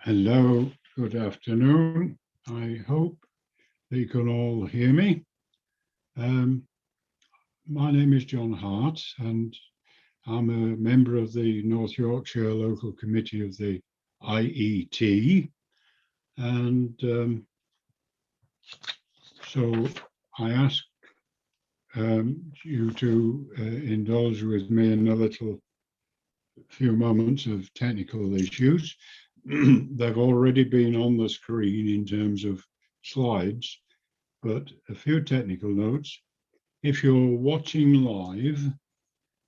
Hello, good afternoon. I hope you can all hear me. My name is John Hart and I'm a member of the North Yorkshire Local Committee of the IET. And so I ask you to indulge with me in a little few moments of technical issues. They've already been on the screen in terms of slides, but a few technical notes. If you're watching live,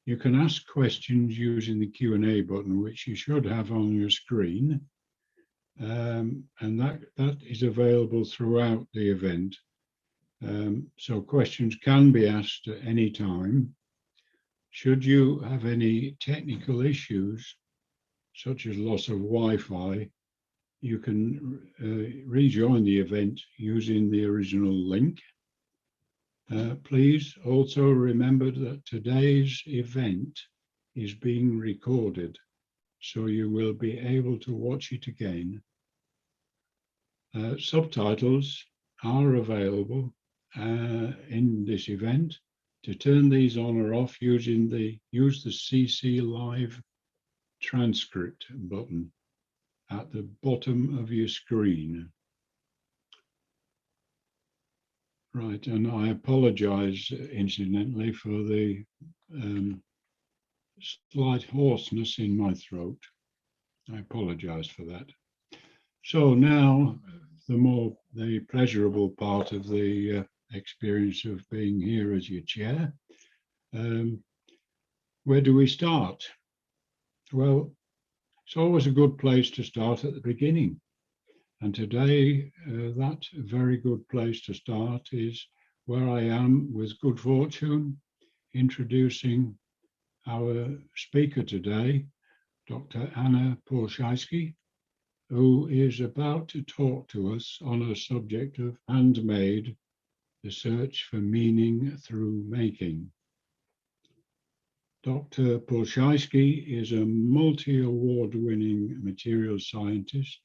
you can ask questions using the Q&A button, which you should have on your screen. And that is available throughout the event. So questions can be asked at any time. Should you have any technical issues, such as loss of Wi-Fi, you can rejoin the event using the original link. Please also remember that today's event is being recorded, so you will be able to watch it again. Subtitles are available in this event. To turn these on or off, use the CC Live transcript button at the bottom of your screen. Right, and I apologize incidentally for the slight hoarseness in my throat. I apologize for that. So now the pleasurable part of the experience of being here as your chair. Where do we start? Well, it's always a good place to start at the beginning. And today, that very good place to start is where I am with good fortune, introducing our speaker today, Dr. Anna Ploszajski, who is about to talk to us on a subject of handmade, the search for meaning through making. Dr. Ploszajski is a multi-award-winning materials scientist.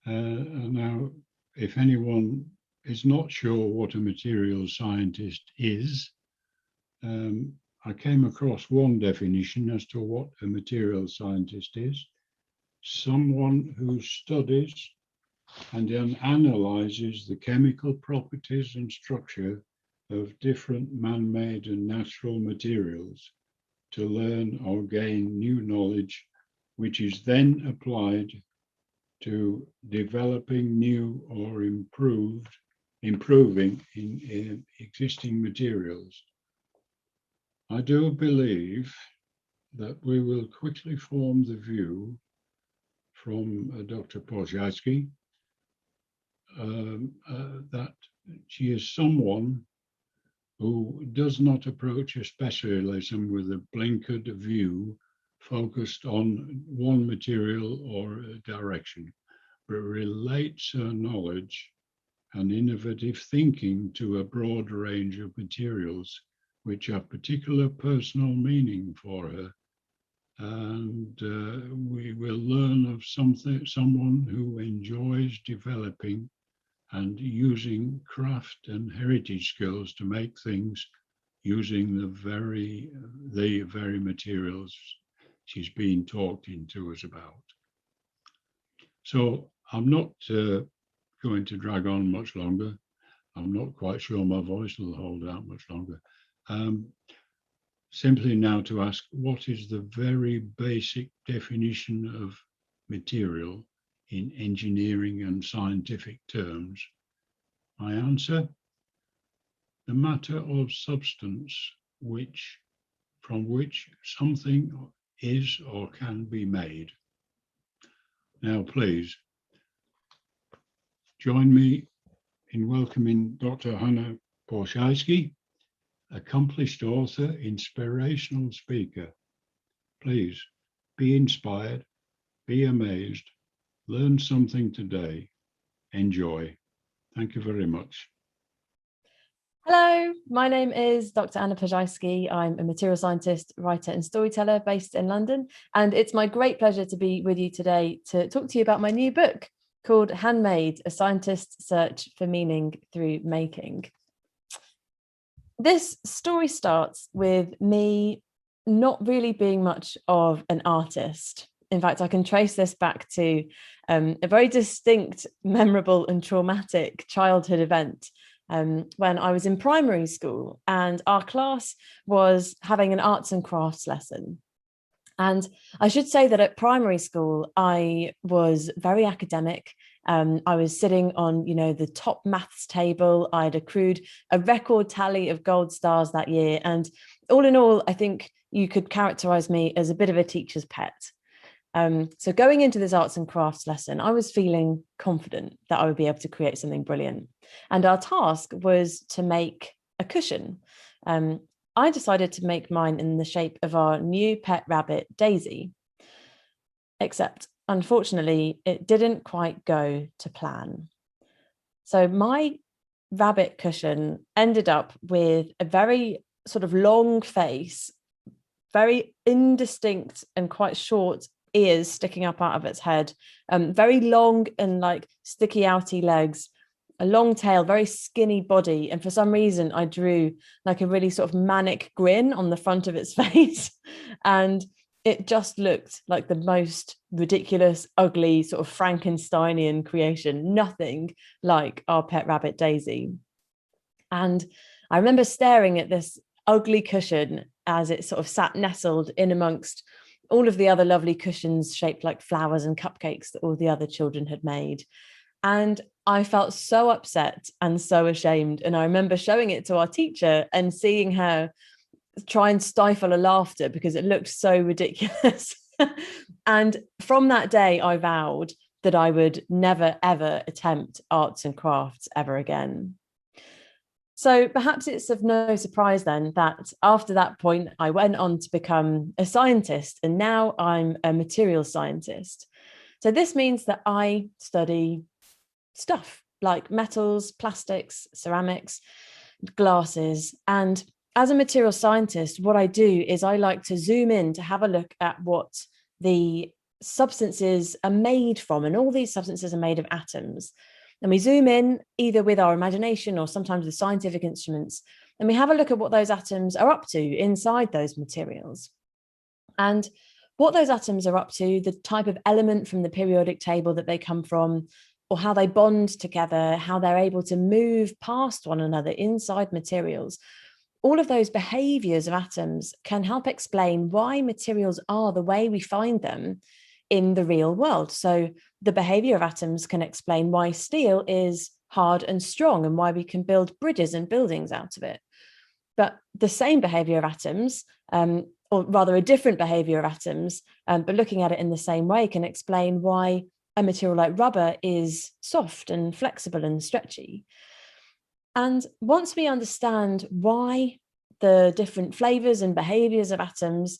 Now, if anyone is not sure what a materials scientist is, I came across one definition as to what a materials scientist is: someone who studies and then analyzes the chemical properties and structure of different man-made and natural materials to learn or gain new knowledge, which is then applied to developing new or improving in existing materials. I do believe that we will quickly form the view from Dr. Ploszajski that she is someone who does not approach a specialism with a blinkered view focused on one material or a direction, but relates her knowledge and innovative thinking to a broad range of materials which have particular personal meaning for her. And we will learn of someone who enjoys developing and using craft and heritage skills to make things using the very materials she's been talked into us about. So I'm not going to drag on much longer. I'm not quite sure my voice will hold out much longer. Simply now to ask, what is the very basic definition of material in engineering and scientific terms? My answer: the matter of substance from which something is or can be made. Now, please join me in welcoming Dr. Anna Ploszajski, accomplished author, inspirational speaker. Please be inspired, be amazed, learn something today, enjoy. Thank you very much. Hello, my name is Dr. Anna Ploszajski. I'm a material scientist, writer and storyteller based in London. And it's my great pleasure to be with you today to talk to you about my new book called Handmade, A Scientist's Search for Meaning Through Making. This story starts with me not really being much of an artist. In fact, I can trace this back to a very distinct, memorable and traumatic childhood event when I was in primary school, and our class was having an arts and crafts lesson. And I should say that at primary school, I was very academic. I was sitting on, the top maths table. I'd accrued a record tally of gold stars that year. And all in all, I think you could characterize me as a bit of a teacher's pet. So going into this arts and crafts lesson, I was feeling confident that I would be able to create something brilliant. And our task was to make a cushion. I decided to make mine in the shape of our new pet rabbit, Daisy. Except, unfortunately, it didn't quite go to plan. So my rabbit cushion ended up with a very sort of long face, very indistinct and quite short ears sticking up out of its head, very long and like sticky outy legs, a long tail, very skinny body. And for some reason, I drew like a really sort of manic grin on the front of its face. And it just looked like the most ridiculous, ugly, sort of Frankensteinian creation, nothing like our pet rabbit, Daisy. And I remember staring at this ugly cushion as it sort of sat nestled in amongst all of the other lovely cushions shaped like flowers and cupcakes that all the other children had made. And I felt so upset and so ashamed. And I remember showing it to our teacher and seeing her try and stifle a laughter because it looked so ridiculous. And from that day, I vowed that I would never, ever attempt arts and crafts ever again. So perhaps it's of no surprise then that after that point, I went on to become a scientist, and now I'm a material scientist. So this means that I study stuff like metals, plastics, ceramics, glasses. And as a material scientist, what I do is I like to zoom in to have a look at what the substances are made from. And all these substances are made of atoms. And we zoom in either with our imagination or sometimes with scientific instruments, and we have a look at what those atoms are up to inside those materials. And what those atoms are up to, the type of element from the periodic table that they come from, or how they bond together, how they're able to move past one another inside materials. All of those behaviors of atoms can help explain why materials are the way we find them in the real world. So the behavior of atoms can explain why steel is hard and strong and why we can build bridges and buildings out of it. But the same behavior of atoms, or rather a different behavior of atoms, but looking at it in the same way, can explain why a material like rubber is soft and flexible and stretchy. And once we understand why the different flavors and behaviors of atoms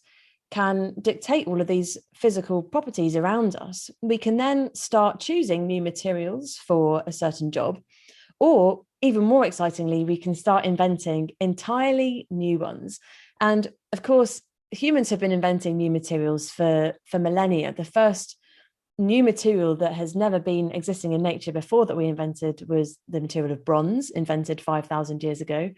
can dictate all of these physical properties around us, we can then start choosing new materials for a certain job. Or even more excitingly, we can start inventing entirely new ones. And of course, humans have been inventing new materials for millennia. The first new material that has never been existing in nature before that we invented was the material of bronze, invented 5,000 years ago.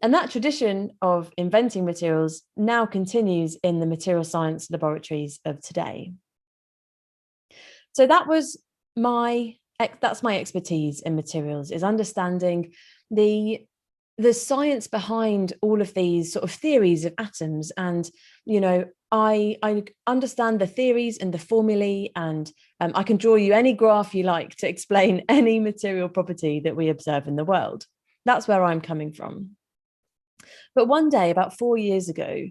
And that tradition of inventing materials now continues in the material science laboratories of today. So that's my expertise in materials, is understanding the science behind all of these sort of theories of atoms. And, I understand the theories and the formulae, and I can draw you any graph you like to explain any material property that we observe in the world. That's where I'm coming from. But one day, about 4 years ago,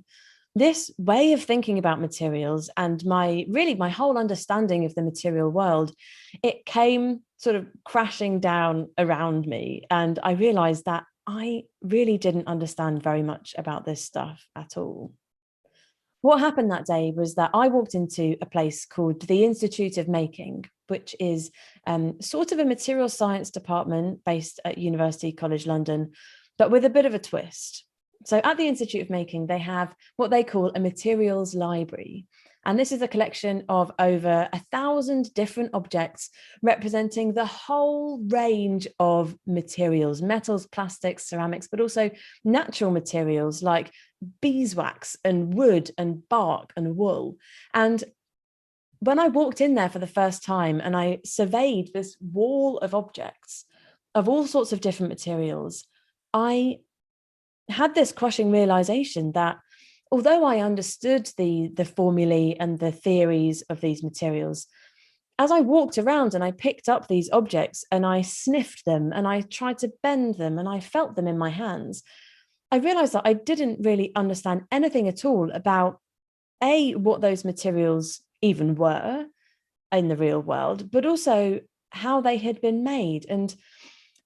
this way of thinking about materials and my whole understanding of the material world, it came sort of crashing down around me. And I realized that I really didn't understand very much about this stuff at all. What happened that day was that I walked into a place called the Institute of Making, which is sort of a material science department based at University College London, but with a bit of a twist. So at the Institute of Making, they have what they call a materials library. And this is a collection of over 1,000 different objects representing the whole range of materials, metals, plastics, ceramics, but also natural materials like beeswax and wood and bark and wool. And when I walked in there for the first time and I surveyed this wall of objects of all sorts of different materials, I had this crushing realization that although I understood the formulae and the theories of these materials, as I walked around and I picked up these objects and I sniffed them and I tried to bend them and I felt them in my hands, I realized that I didn't really understand anything at all about what those materials even were in the real world, but also how they had been made. And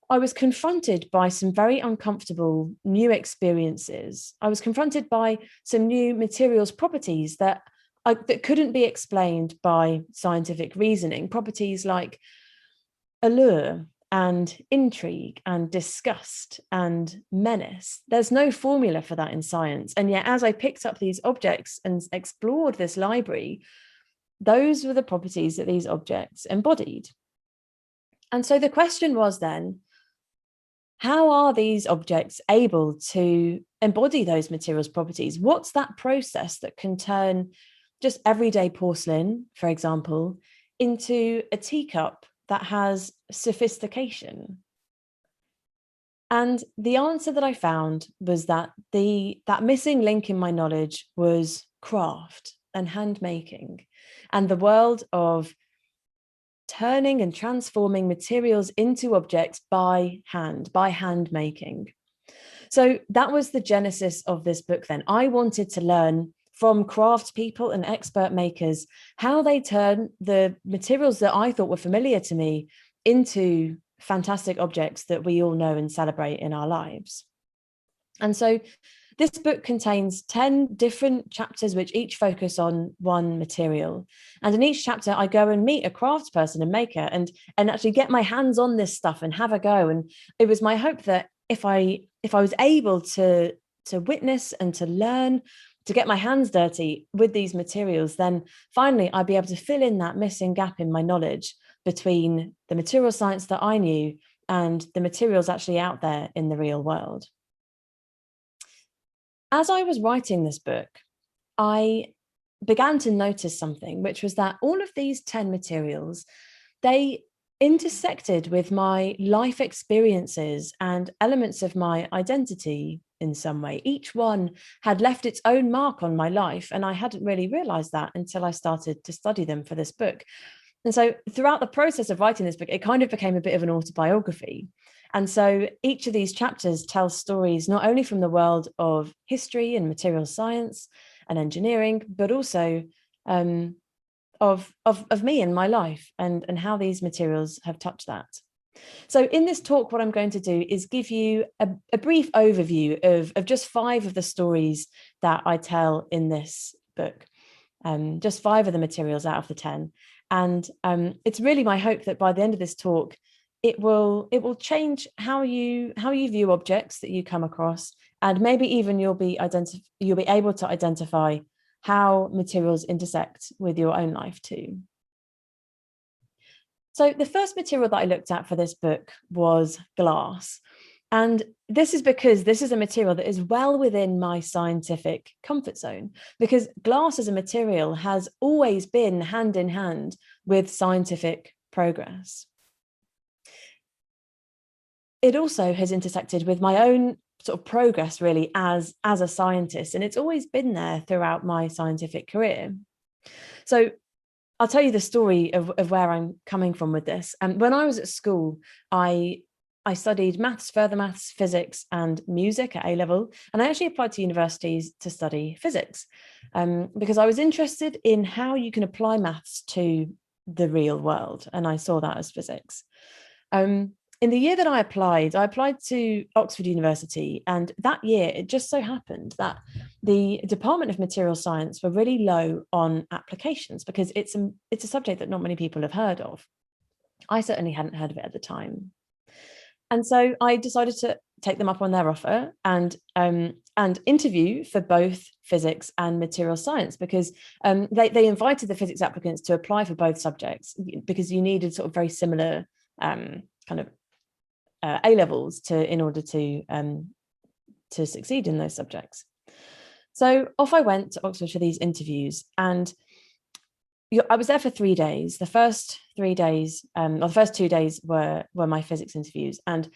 I was confronted by some very uncomfortable new experiences. I was confronted by some new materials properties that couldn't be explained by scientific reasoning, properties like allure and intrigue and disgust and menace. There's no formula for that in science. And yet, as I picked up these objects and explored this library, those were the properties that these objects embodied. And so the question was then, how are these objects able to embody those materials properties? What's that process that can turn just everyday porcelain, for example, into a teacup that has sophistication? And the answer that I found was that that missing link in my knowledge was craft and handmaking, and the world of turning and transforming materials into objects by hand making. So that was the genesis of this book then. I wanted to learn from craft people and expert makers how they turn the materials that I thought were familiar to me into fantastic objects that we all know and celebrate in our lives. And so this book contains 10 different chapters, which each focus on one material. And in each chapter, I go and meet a craftsperson and maker and actually get my hands on this stuff and have a go. And it was my hope that if I was able to witness and to learn, to get my hands dirty with these materials, then finally I'd be able to fill in that missing gap in my knowledge between the material science that I knew and the materials actually out there in the real world. As I was writing this book, I began to notice something, which was that all of these 10 materials, they intersected with my life experiences and elements of my identity in some way. Each one had left its own mark on my life, and I hadn't really realized that until I started to study them for this book. And so throughout the process of writing this book, it kind of became a bit of an autobiography. And so each of these chapters tells stories not only from the world of history and material science and engineering, but also of me and my life and how these materials have touched that. So in this talk, what I'm going to do is give you a brief overview of just 5 of the stories that I tell in this book, just 5 of the materials out of the 10. And it's really my hope that by the end of this talk, it will change how you view objects that you come across, and maybe even you'll be able to identify how materials intersect with your own life too. So the first material that I looked at for this book was glass. And this is because this is a material that is well within my scientific comfort zone, because glass as a material has always been hand in hand with scientific progress. It also has intersected with my own sort of progress really as a scientist, and it's always been there throughout my scientific career. So I'll tell you the story of where I'm coming from with this. And when I was at school, I studied maths, further maths, physics and music at A-level, and I actually applied to universities to study physics because I was interested in how you can apply maths to the real world, and I saw that as physics. In the year that I applied to Oxford University, and that year it just so happened that the Department of Material Science were really low on applications because it's a subject that not many people have heard of. I certainly hadn't heard of it at the time. And so I decided to take them up on their offer and interview for both physics and material science, because they invited the physics applicants to apply for both subjects, because you needed sort of very similar kind of A levels in order to succeed in those subjects. So off I went to Oxford for these interviews, and I was there for 3 days. The first 3 days, or the first 2 days were my physics interviews. And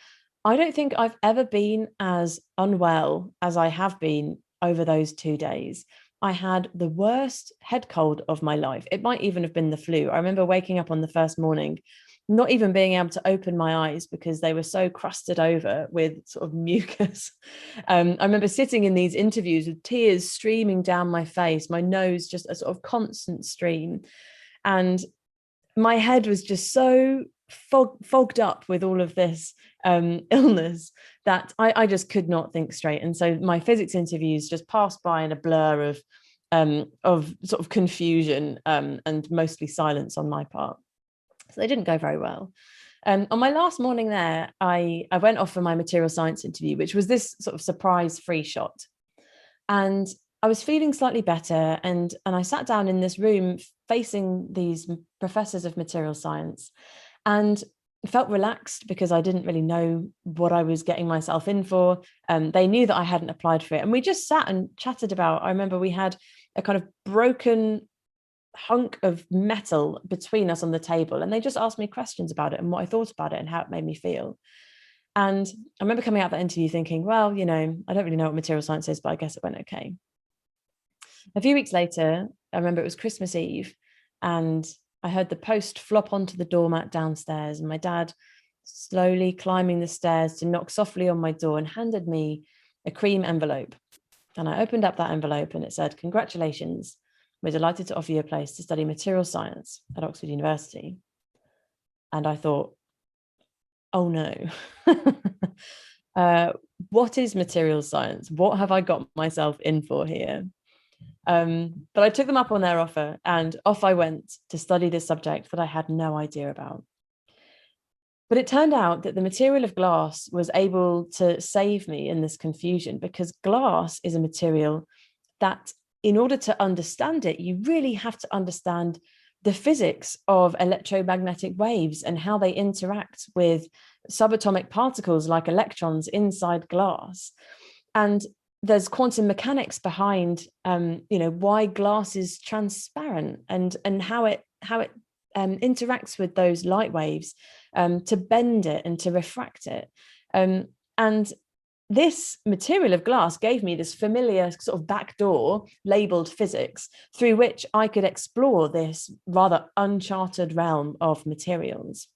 I don't think I've ever been as unwell as I have been over those 2 days. I had the worst head cold of my life. It might even have been the flu. I remember waking up on the first morning, not even being able to open my eyes because they were so crusted over with sort of mucus. I remember sitting in these interviews with tears streaming down my face, my nose just a sort of constant stream. And my head was just so fogged up with all of this illness that I just could not think straight. And so my physics interviews just passed by in a blur of sort of confusion and mostly silence on my part. So they didn't go very well. On my last morning there, I went off for my material science interview, which was this sort of surprise free shot. And I was feeling slightly better. And I sat down in this room facing these professors of material science and felt relaxed because I didn't really know what I was getting myself in for. They knew that I hadn't applied for it. And we just sat and chatted about, I remember we had a kind of broken hunk of metal between us on the table, and they just asked me questions about it and what I thought about it and how it made me feel. And I remember coming out of that interview thinking, well, I don't really know what material science is, but I guess it went okay. A few weeks later, I remember it was Christmas Eve, and I heard the post flop onto the doormat downstairs, and my dad slowly climbing the stairs to knock softly on my door and handed me a cream envelope. And I opened up that envelope and it said, "Congratulations. We're delighted to offer you a place to study material science at Oxford University." And I thought, oh no, what is material science? What have I got myself in for here? But I took them up on their offer and off I went to study this subject that I had no idea about. But it turned out that the material of glass was able to save me in this confusion, because glass is a material that, in order to understand it, you really have to understand the physics of electromagnetic waves and how they interact with subatomic particles like electrons inside glass. And there's quantum mechanics behind, why glass is transparent and how it interacts with those light waves to bend it and to refract it. And this material of glass gave me this familiar sort of back door labeled physics through which I could explore this rather uncharted realm of materials.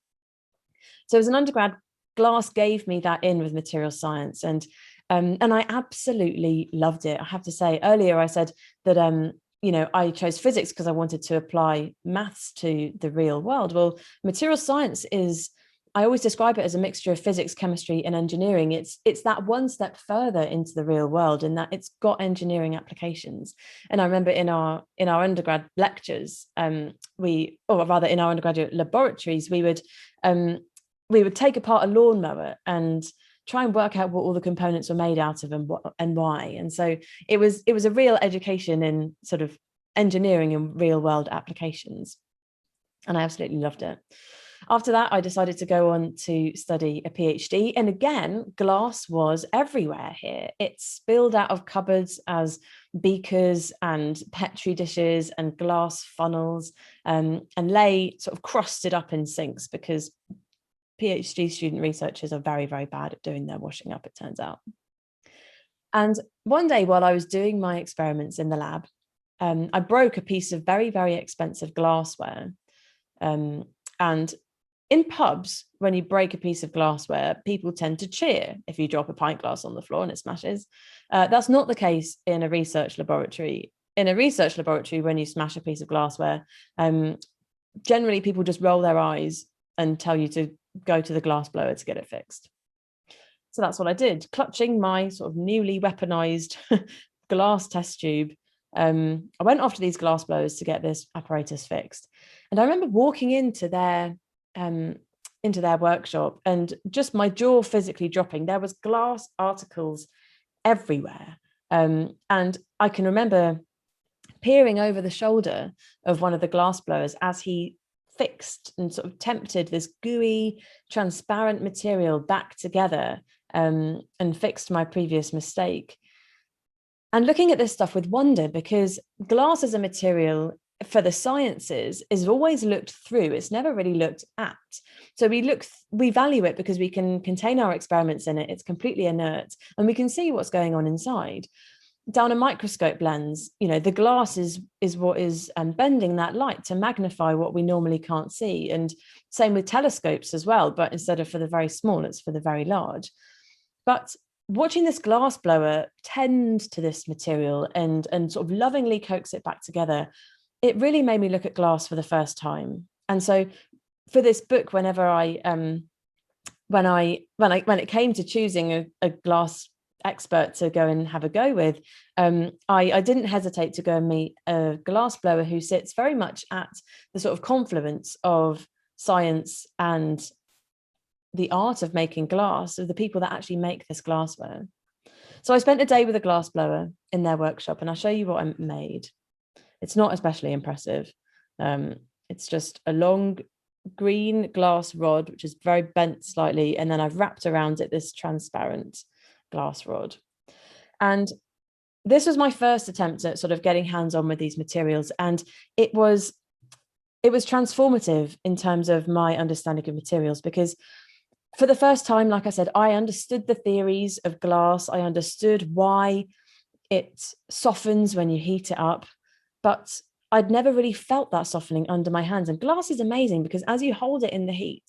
So as an undergrad, glass gave me that in with material science, and I absolutely loved it. I have to say, earlier I said that I chose physics because I wanted to apply maths to the real world. Well, material science is, I always describe it as a mixture of physics, chemistry, and engineering. It's that one step further into the real world, in that it's got engineering applications. And I remember in our undergrad lectures, in our undergraduate laboratories, we would take apart a lawnmower and try and work out what all the components were made out of and why. And so it was a real education in sort of engineering and real world applications. And I absolutely loved it. After that, I decided to go on to study a PhD. And again, glass was everywhere here. It spilled out of cupboards as beakers and Petri dishes and glass funnels, and lay sort of crusted up in sinks, because PhD student researchers are very, very bad at doing their washing up, it turns out. And one day, while I was doing my experiments in the lab, I broke a piece of very, very expensive glassware. And in pubs, when you break a piece of glassware, people tend to cheer if you drop a pint glass on the floor and it smashes. That's not the case in a research laboratory. In a research laboratory, when you smash a piece of glassware, generally people just roll their eyes and tell you to go to the glass blower to get it fixed. So that's what I did, clutching my sort of newly weaponized glass test tube. I went off to these glass blowers to get this apparatus fixed. And I remember walking into their into their workshop and just my jaw physically dropping. There was glass articles everywhere. And I can remember peering over the shoulder of one of the glass blowers as he fixed and sort of tempted this gooey, transparent material back together, and fixed my previous mistake. And looking at this stuff with wonder, because glass as a material for the sciences is always looked through. It's never really looked at. So we value it because we can contain our experiments in it. It's completely inert and we can see what's going on inside. Down a microscope lens, the glass is what is bending that light to magnify what we normally can't see. And same with telescopes as well, but instead of for the very small, it's for the very large. But watching this glass blower tend to this material and sort of lovingly coax it back together, it really made me look at glass for the first time. And so for this book, whenever when it came to choosing a glass expert to go and have a go with, I didn't hesitate to go and meet a glass blower who sits very much at the sort of confluence of science and the art of making glass, of the people that actually make this glassware. So I spent a day with a glass blower in their workshop, and I'll show you what I made. It's not especially impressive. It's just a long green glass rod, which is very bent slightly, and then I've wrapped around it this transparent glass rod. And this was my first attempt at sort of getting hands-on with these materials, and it was transformative in terms of my understanding of materials, because for the first time, like I said, I understood the theories of glass. I understood why it softens when you heat it up, but I'd never really felt that softening under my hands. And glass is amazing because as you hold it in the heat,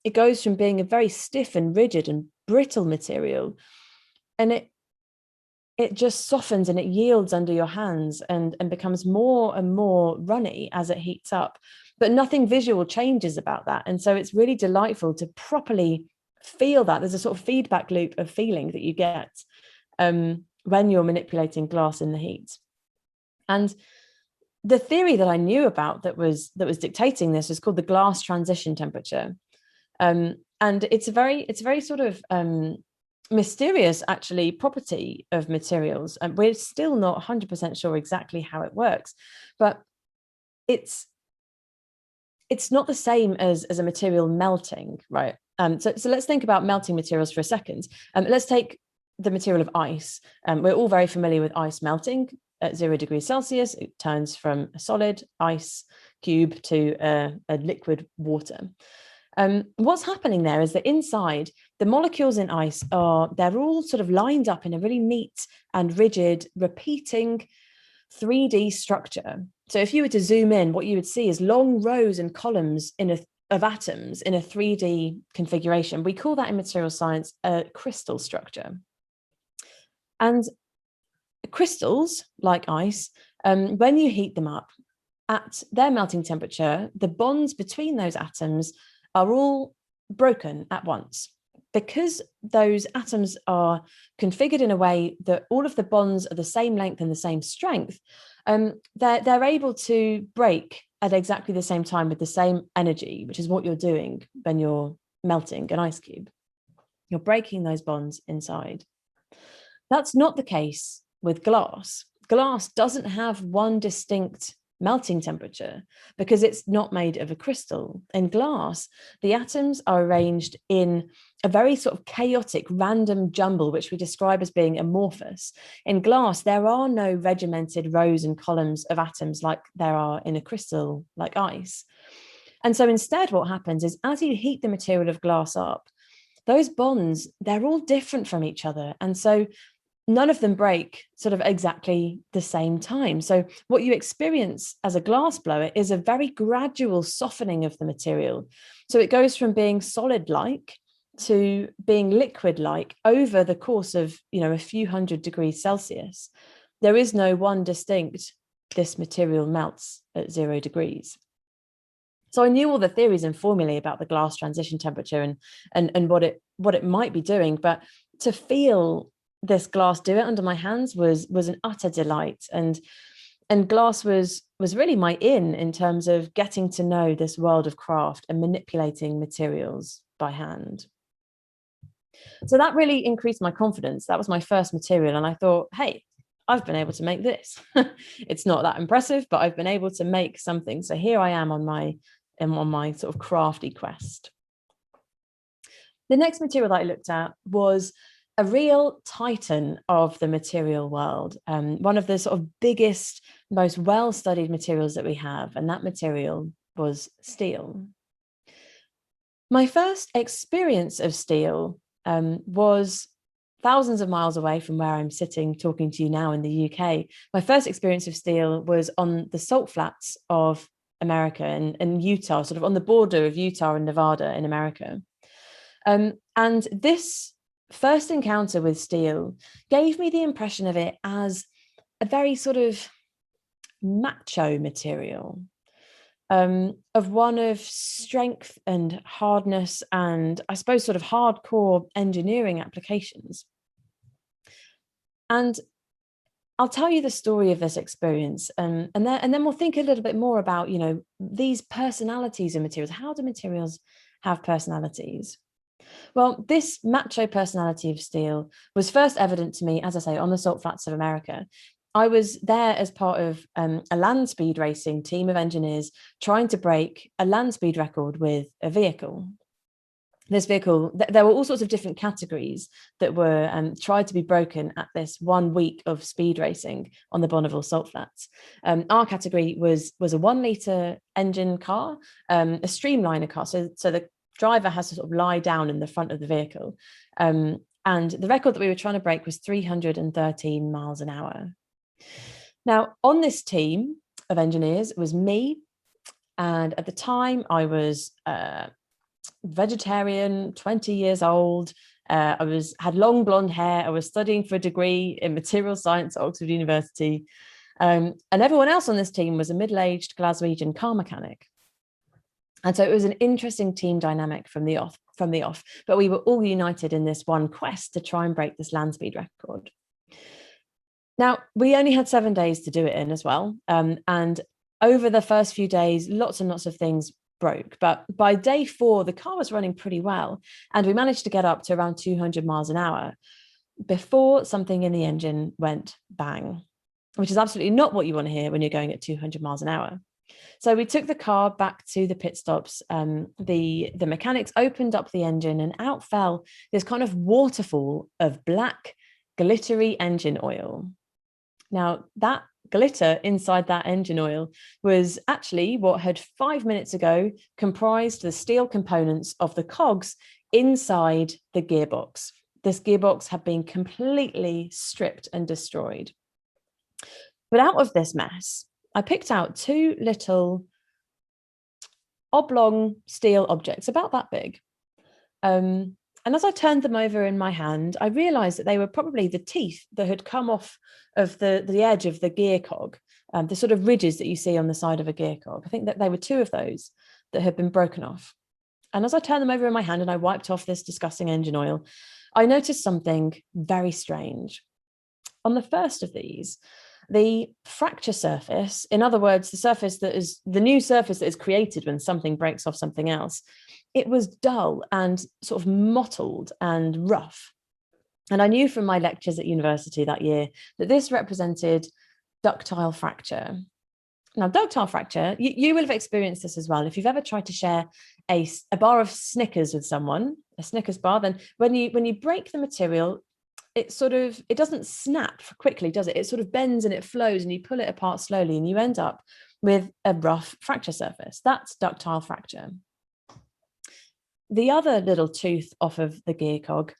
it goes from being a very stiff and rigid and brittle material, and it just softens and it yields under your hands and becomes more and more runny as it heats up. But nothing visual changes about that. And so it's really delightful to properly feel that. There's a sort of feedback loop of feeling that you get when you're manipulating glass in the heat. And the theory that I knew about that was dictating this was called the glass transition temperature. And it's a very sort of mysterious, actually, property of materials. And we're still not 100% sure exactly how it works, but it's not the same as a material melting, right? So let's think about melting materials for a second. Let's take the material of ice. We're all very familiar with ice melting at 0 degrees Celsius. It turns from a solid ice cube to a liquid water. What's happening there is that inside, the molecules in ice they're all sort of lined up in a really neat and rigid, repeating 3D structure. So if you were to zoom in, what you would see is long rows and columns of atoms in a 3D configuration. We call that in material science a crystal structure. And crystals, like ice, when you heat them up at their melting temperature, the bonds between those atoms are all broken at once. Because those atoms are configured in a way that all of the bonds are the same length and the same strength, they're able to break at exactly the same time with the same energy, which is what you're doing when you're melting an ice cube. You're breaking those bonds inside. That's not the case with glass. Glass doesn't have one distinct melting temperature because it's not made of a crystal. In glass, the atoms are arranged in a very sort of chaotic, random jumble, which we describe as being amorphous. In glass, there are no regimented rows and columns of atoms like there are in a crystal like ice. And so instead, what happens is as you heat the material of glass up, those bonds, they're all different from each other. And so none of them break sort of exactly the same time. So what you experience as a glass blower is a very gradual softening of the material. So it goes from being solid-like to being liquid-like over the course of, a few hundred degrees Celsius. There is no one distinct, this material melts at 0 degrees. So I knew all the theories and formulae about the glass transition temperature and what it might be doing, but to feel this glass do it under my hands was an utter delight. And And glass was really my in terms of getting to know this world of craft and manipulating materials by hand. So that really increased my confidence. That was my first material. And I thought, hey, I've been able to make this. It's not that impressive, but I've been able to make something. So here I am on my sort of crafty quest. The next material that I looked at was a real titan of the material world, one of the sort of biggest, most well-studied materials that we have, and that material was steel. My first experience of steel was thousands of miles away from where I'm sitting talking to you now in the UK. My first experience of steel was on the salt flats of America and Utah, sort of on the border of Utah and Nevada in America. And this first encounter with steel gave me the impression of it as a very sort of macho material, of one of strength and hardness and I suppose sort of hardcore engineering applications. And I'll tell you the story of this experience, and then we'll think a little bit more about, you know, these personalities in materials. How do materials have personalities? Well, this macho personality of steel was first evident to me, as I say, on the salt flats of America. I was there as part of a land speed racing team of engineers trying to break a land speed record with a vehicle. This vehicle, there were all sorts of different categories that were tried to be broken at this 1 week of speed racing on the Bonneville salt flats. Our category was a 1 litre engine car, a streamliner car. So the driver has to sort of lie down in the front of the vehicle. And the record that we were trying to break was 313 miles an hour. Now, on this team of engineers, it was me. And at the time, I was vegetarian, 20 years old. I had long blonde hair. I was studying for a degree in material science at Oxford University. And everyone else on this team was a middle-aged Glaswegian car mechanic. And so it was an interesting team dynamic from the off, but we were all united in this one quest to try and break this land speed record. Now, we only had 7 days to do it in as well. And over the first few days, lots and lots of things broke. But by day 4, the car was running pretty well. And we managed to get up to around 200 miles an hour before something in the engine went bang, which is absolutely not what you want to hear when you're going at 200 miles an hour. So we took the car back to the pit stops. The mechanics opened up the engine and out fell this kind of waterfall of black, glittery engine oil. Now, that glitter inside that engine oil was actually what had 5 minutes ago comprised the steel components of the cogs inside the gearbox. This gearbox had been completely stripped and destroyed. But out of this mess, I picked out 2 little oblong steel objects, about that big. And as I turned them over in my hand, I realized that they were probably the teeth that had come off of the edge of the gear cog, the sort of ridges that you see on the side of a gear cog. I think that they were 2 of those that had been broken off. And as I turned them over in my hand and I wiped off this disgusting engine oil, I noticed something very strange. On the first of these, the fracture surface, in other words, the surface that is the new surface that is created when something breaks off something else, it was dull and sort of mottled and rough. And I knew from my lectures at university that year that this represented ductile fracture. Now, ductile fracture, you will have experienced this as well. If you've ever tried to share a bar of Snickers with someone, a Snickers bar, then when you break the material, it doesn't snap quickly, does it? It sort of bends and it flows and you pull it apart slowly and you end up with a rough fracture surface. That's ductile fracture. The other little tooth off of the gear cog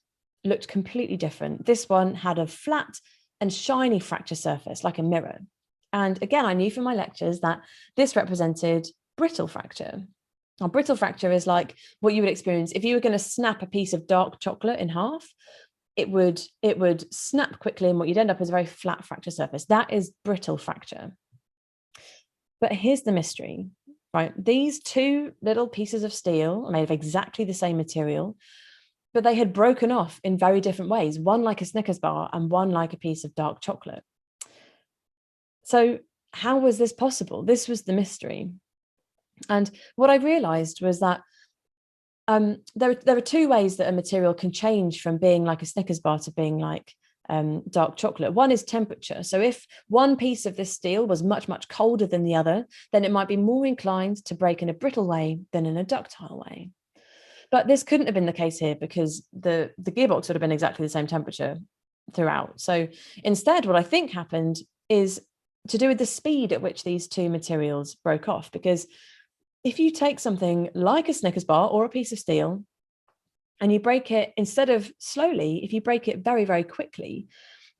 looked completely different. This one had a flat and shiny fracture surface like a mirror. And again, I knew from my lectures that this represented brittle fracture. Now, brittle fracture is like what you would experience if you were going to snap a piece of dark chocolate in half. It would snap quickly and what you'd end up is a very flat fracture surface. That is brittle fracture. But here's the mystery, right? These 2 little pieces of steel are made of exactly the same material, but they had broken off in very different ways, one like a Snickers bar and one like a piece of dark chocolate. So how was this possible? This was the mystery. And what I realized was that there are two ways that a material can change from being like a Snickers bar to being like dark chocolate. One is temperature. So if one piece of this steel was much, much colder than the other, then it might be more inclined to break in a brittle way than in a ductile way. But this couldn't have been the case here, because the gearbox would have been exactly the same temperature throughout. So instead, what I think happened is to do with the speed at which these two materials broke off. Because if you take something like a Snickers bar or a piece of steel and you break it, instead of slowly, if you break it very, very quickly,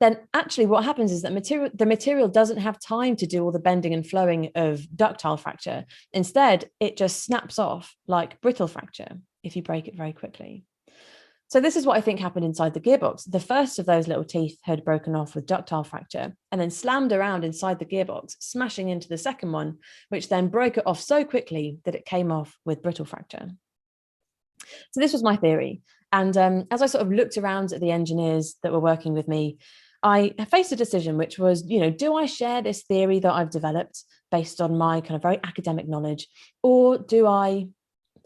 then actually what happens is that the material doesn't have time to do all the bending and flowing of ductile fracture. Instead, it just snaps off like brittle fracture if you break it very quickly. So this is what I think happened inside the gearbox. The first of those little teeth had broken off with ductile fracture and then slammed around inside the gearbox, smashing into the second one, which then broke it off so quickly that it came off with brittle fracture. So this was my theory. And as I sort of looked around at the engineers that were working with me, I faced a decision, which was, do I share this theory that I've developed based on my kind of very academic knowledge, or do I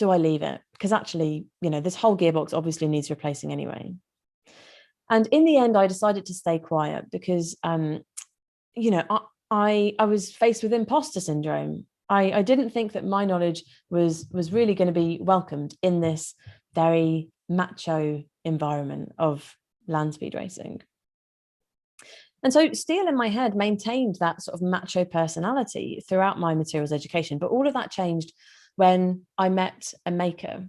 leave it? Because actually, this whole gearbox obviously needs replacing anyway. And in the end, I decided to stay quiet because, I was faced with imposter syndrome. I didn't think that my knowledge was really going to be welcomed in this very macho environment of land speed racing. And so steel in my head maintained that sort of macho personality throughout my materials education. But all of that changed when I met a maker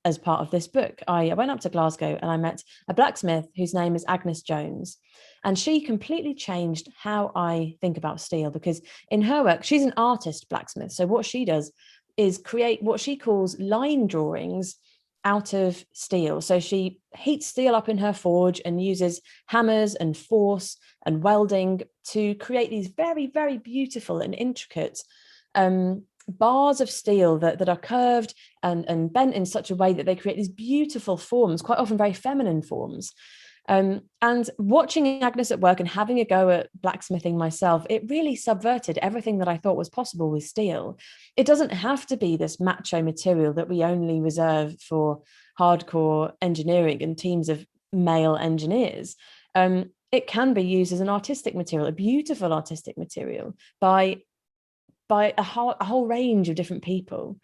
as part of this book. I went up to Glasgow and I met a blacksmith whose name is Agnes Jones. And she completely changed how I think about steel, because in her work, she's an artist blacksmith. So what she does is create what she calls line drawings out of steel. So she heats steel up in her forge and uses hammers and force and welding to create these very, very beautiful and intricate bars of steel that are curved and bent in such a way that they create these beautiful forms, quite often very feminine forms. And watching Agnes at work and having a go at blacksmithing myself, it really subverted everything that I thought was possible with steel. It doesn't have to be this macho material that we only reserve for hardcore engineering and teams of male engineers. It can be used as an artistic material, a beautiful artistic material by a whole range of different people.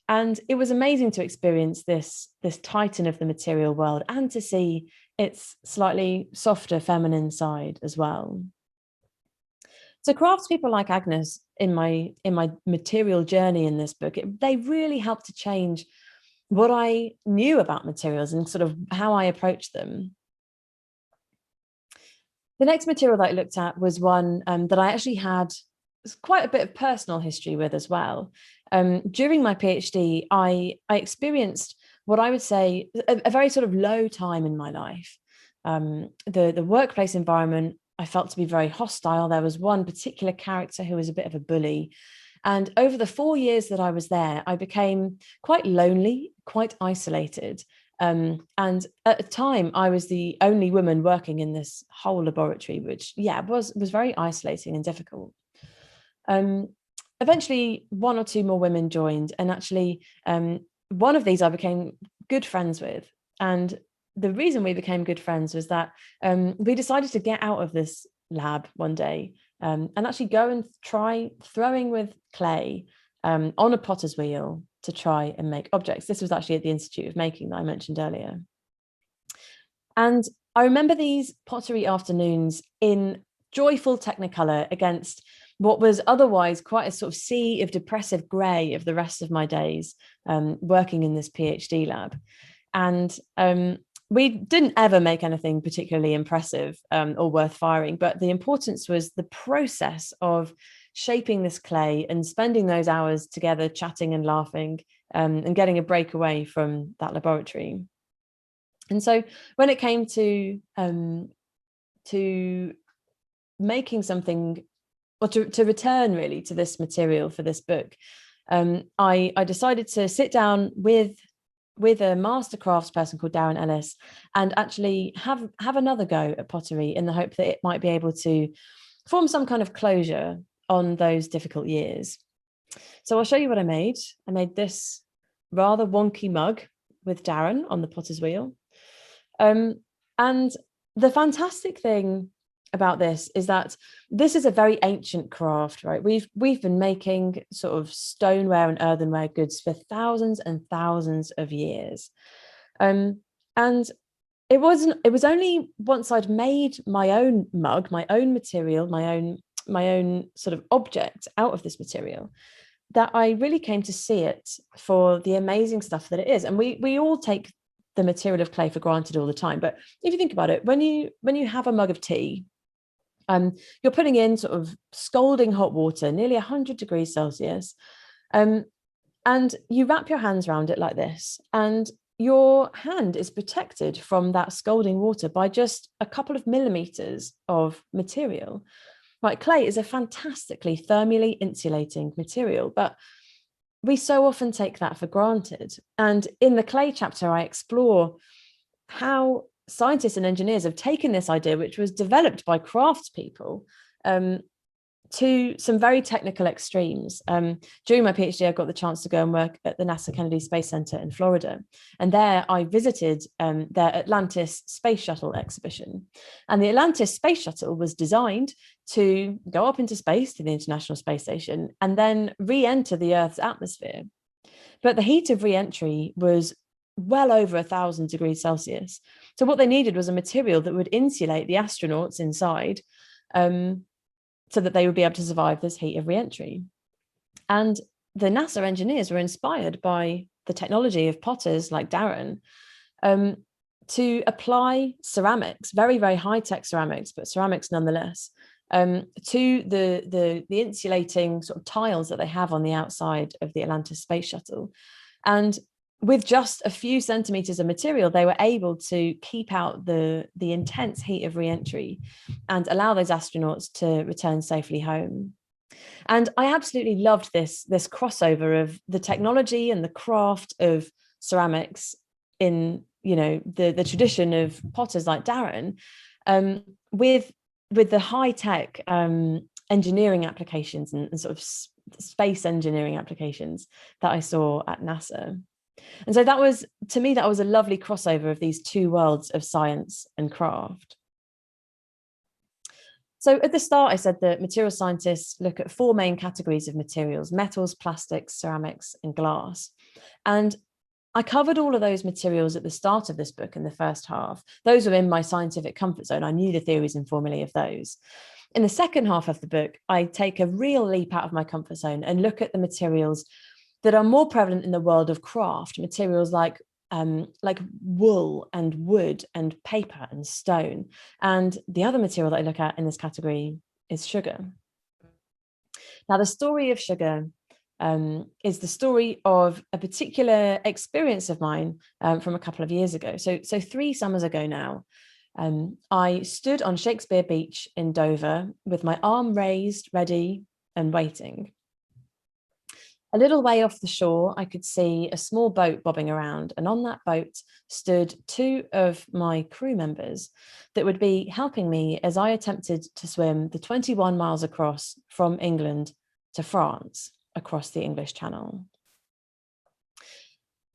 And it was amazing to experience this titan of the material world and to see its slightly softer feminine side as well. So craftspeople like Agnes in my material journey in this book, they really helped to change what I knew about materials and sort of how I approached them. The next material that I looked at was one that I actually had quite a bit of personal history with as well. During my PhD, I experienced what I would say a very sort of low time in my life. The workplace environment I felt to be very hostile. There was one particular character who was a bit of a bully. And over the 4 years that I was there, I became quite lonely, quite isolated. And at the time, I was the only woman working in this whole laboratory, which, was very isolating and difficult. Eventually, one or two more women joined, and actually, one of these I became good friends with. And the reason we became good friends was that we decided to get out of this lab one day and actually go and try throwing with clay on a potter's wheel to try and make objects. This was actually at the Institute of Making that I mentioned earlier. And I remember these pottery afternoons in joyful technicolor against what was otherwise quite a sort of sea of depressive grey of the rest of my days working in this PhD lab. And we didn't ever make anything particularly impressive or worth firing, but the importance was the process of shaping this clay and spending those hours together chatting and laughing and getting a break away from that laboratory. And so when it came to making something, or to return really to this material for this book, I decided to sit down with a master crafts person called Darren Ellis and actually have another go at pottery in the hope that it might be able to form some kind of closure on those difficult years. So I'll show you what I made. I made this rather wonky mug with Darren on the potter's wheel. And the fantastic thing about this is that this is a very ancient craft, right? We've been making sort of stoneware and earthenware goods for thousands and thousands of years. And it was only once I'd made my own mug, my own material, my own sort of object out of this material, that I really came to see it for the amazing stuff that it is. And we all take the material of clay for granted all the time. But if you think about it, when you have a mug of tea, you're putting in sort of scalding hot water, nearly 100 degrees Celsius, and you wrap your hands around it like this, and your hand is protected from that scalding water by just a couple of millimeters of material. Right, clay is a fantastically thermally insulating material, but we so often take that for granted. And in the clay chapter, I explore how scientists and engineers have taken this idea, which was developed by craftspeople, to some very technical extremes. During my PhD, I got the chance to go and work at the NASA Kennedy Space Center in Florida. And there I visited their Atlantis Space Shuttle exhibition. And the Atlantis Space Shuttle was designed to go up into space to the International Space Station and then re-enter the Earth's atmosphere. But the heat of re-entry was well over 1,000 degrees Celsius. So what they needed was a material that would insulate the astronauts inside, so that they would be able to survive this heat of re-entry. And the NASA engineers were inspired by the technology of potters like Darren to apply ceramics, very, very high-tech ceramics, but ceramics nonetheless, to the insulating sort of tiles that they have on the outside of the Atlantis Space Shuttle. And with just a few centimeters of material, they were able to keep out the intense heat of re-entry and allow those astronauts to return safely home. And I absolutely loved this crossover of the technology and the craft of ceramics in, the tradition of potters like Darren, with the high-tech engineering applications and sort of space engineering applications that I saw at NASA. And so that was a lovely crossover of these two worlds of science and craft. So at the start, I said that material scientists look at four main categories of materials: metals, plastics, ceramics, and glass. And I covered all of those materials at the start of this book in the first half. Those were in my scientific comfort zone. I knew the theories and formulae of those. In the second half of the book, I take a real leap out of my comfort zone and look at the materials that are more prevalent in the world of craft, materials like wool and wood and paper and stone. And the other material that I look at in this category is sugar. Now, the story of sugar is the story of a particular experience of mine from a couple of years ago. So 3 summers ago now, I stood on Shakespeare Beach in Dover with my arm raised, ready and waiting. A little way off the shore, I could see a small boat bobbing around, and on that boat stood 2 of my crew members that would be helping me as I attempted to swim the 21 miles across from England to France across the English Channel.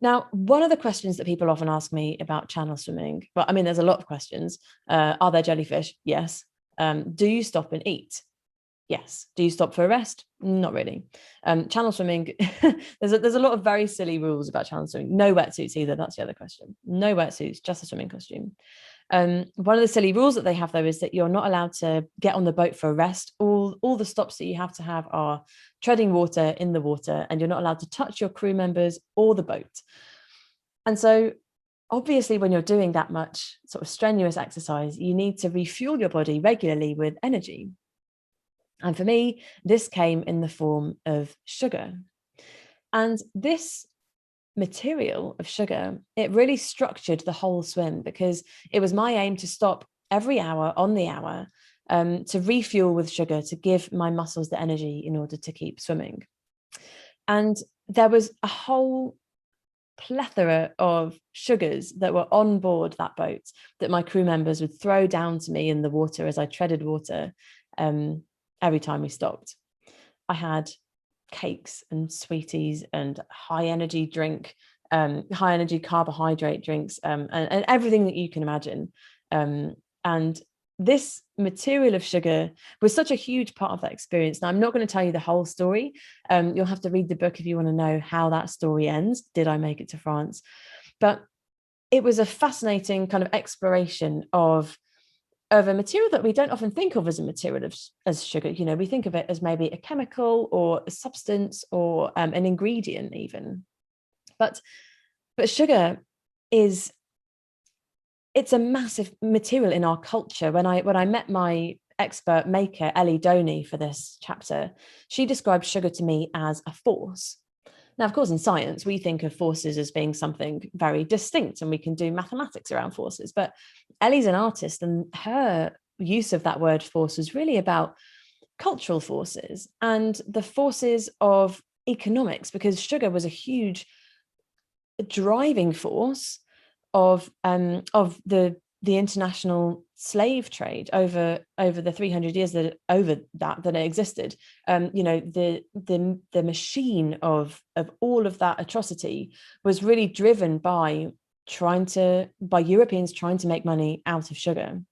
Now, one of the questions that people often ask me about channel swimming, well, I mean, there's a lot of questions. Are there jellyfish? Yes. Do you stop and eat? Yes. Do you stop for a rest? Not really. Channel swimming, there's a lot of very silly rules about channel swimming. No wetsuits either. That's the other question. No wetsuits, just a swimming costume. One of the silly rules that they have, though, is that you're not allowed to get on the boat for a rest. All the stops that you have to have are treading water in the water, and you're not allowed to touch your crew members or the boat. And so obviously, when you're doing that much sort of strenuous exercise, you need to refuel your body regularly with energy. And for me, this came in the form of sugar. And this material of sugar, it really structured the whole swim, because it was my aim to stop every hour on the hour to refuel with sugar, to give my muscles the energy in order to keep swimming. And there was a whole plethora of sugars that were on board that boat that my crew members would throw down to me in the water as I treaded water every time we stopped. I had cakes and sweeties and high energy carbohydrate drinks, and everything that you can imagine. And this material of sugar was such a huge part of that experience. Now, I'm not going to tell you the whole story. You'll have to read the book if you want to know how that story ends. Did I make it to France? But it was a fascinating kind of exploration of a material that we don't often think of as a material as sugar. You know, we think of it as maybe a chemical or a substance or an ingredient even. But sugar it's a massive material in our culture. When I met my expert maker, Ellie Doney, for this chapter, she described sugar to me as a force. Now, of course, in science, we think of forces as being something very distinct, and we can do mathematics around forces. But Ellie's an artist, and her use of that word force was really about cultural forces and the forces of economics, because sugar was a huge driving force of the international slave trade over the 300 years that it existed. You know, the machine of all of that atrocity was really driven by Europeans trying to make money out of sugar.